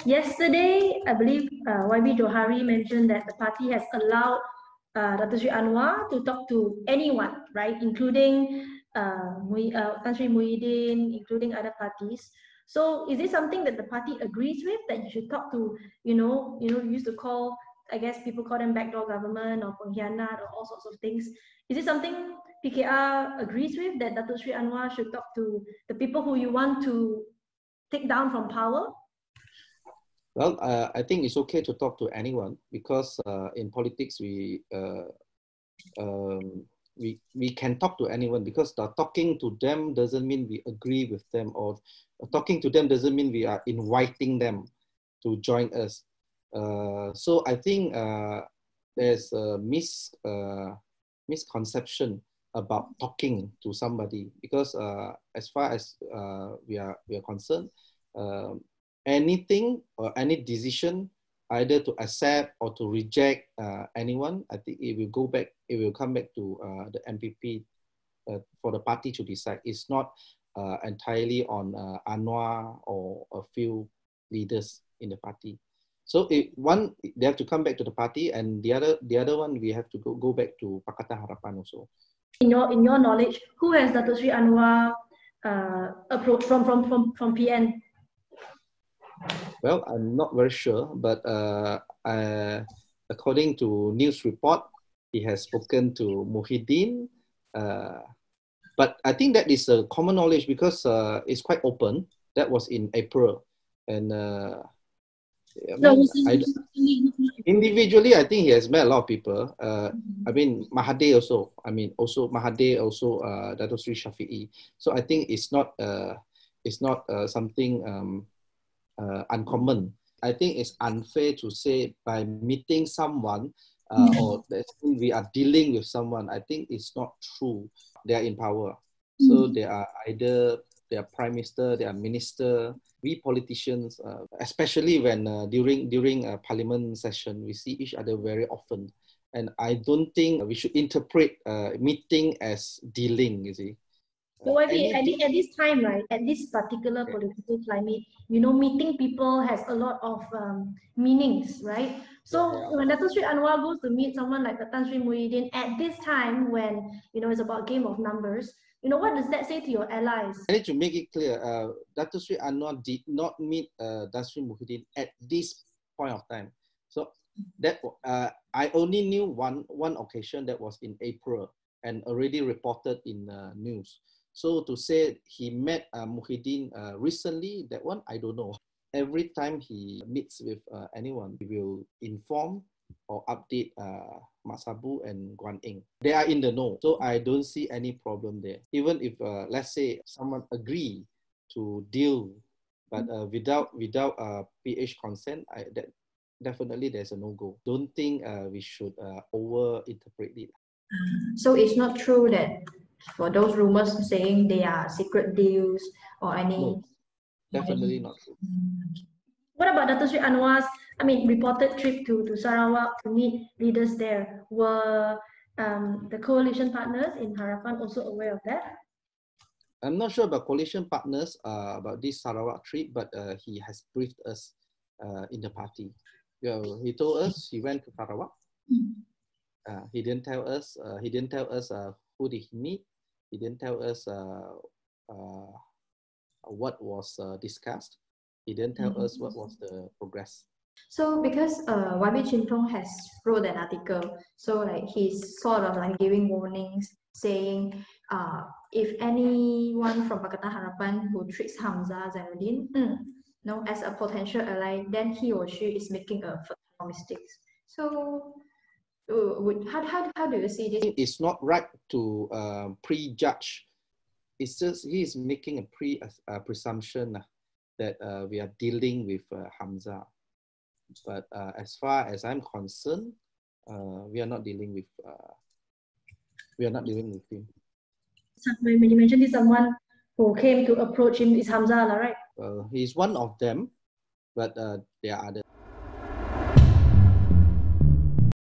Yesterday, I believe YB Johari mentioned that the party has allowed Dato' Sri Anwar to talk to anyone, right, including Tan Sri Muhyiddin, including other parties. So is it something that the party agrees with, that you should talk to, you used to call, I guess people call them backdoor government or pengkhianat or all sorts of things. Is it something PKR agrees with, that Dato' Sri Anwar should talk to the people who you want to take down from power? Well, I think it's okay to talk to anyone, because in politics we can talk to anyone, because talking to them doesn't mean we agree with them, or talking to them doesn't mean we are inviting them to join us. So I think there's a misconception about talking to somebody, because as far as we are concerned, anything or any decision, either to accept or to reject anyone, I think it will come back to the MPP for the party to decide. It's not entirely on Anwar or a few leaders in the party. So one, they have to come back to the party, and the other one, we have to go back to Pakatan Harapan also. In your knowledge, who has Dato' Sri Anwar approached from PN? Well, I'm not very sure, but according to news report, he has spoken to Muhyiddin. But I think that is a common knowledge, because it's quite open. That was in April. And individually, I think he has met a lot of people. I mean, Mahathir also. Mahathir also, Dato' Sri Shafi'i. So I think it's not something uncommon. I think it's unfair to say by meeting someone or that we are dealing with someone. I think it's not true. They are in power. So they are either they are prime minister, they are minister. We politicians, especially when during a parliament session, we see each other very often. And I don't think we should interpret meeting as dealing, you see. So at this time, right, at this particular political climate, meeting people has a lot of meanings, right? So when Dato' Sri Anwar goes to meet someone like Tan Sri Muhyiddin at this time, when it's about game of numbers, what does that say to your allies? I need to make it clear, Dato' Sri Anwar did not meet Tan Sri Muhyiddin at this point of time. So that I only knew one occasion, that was in April, and already reported in news. So to say he met Muhyiddin recently, that one, I don't know. Every time he meets with anyone, he will inform or update Mohamad Sabu and Guan Eng. They are in the know, so I don't see any problem there. Even if, let's say, someone agree to deal, but without PH consent, that definitely there's a no-go. Don't think we should over-interpret it. So it's not true that for those rumors saying they are secret deals or any... No, definitely not true. What about Dato' Sri Anwar's, reported trip to Sarawak to meet leaders there? Were the coalition partners in Harapan also aware of that? I'm not sure about coalition partners about this Sarawak trip, but he has briefed us in the party. He told us he went to Sarawak. He didn't tell us. Who did he meet. He didn't tell us what was discussed. He didn't tell us what was the progress. So because YB Chintong has wrote an article, so like he's sort of like giving warnings, saying if anyone from Pakatan Harapan who treats Hamzah Zainuddin as a potential ally, then he or she is making a fatal mistake. So how do you see this? It's not right to prejudge. It's just he is making a presumption that we are dealing with Hamzah. But as far as I'm concerned, we are not dealing with him. When you mentioned this, someone who came to approach him is Hamzah, right? He's one of them, but there are others.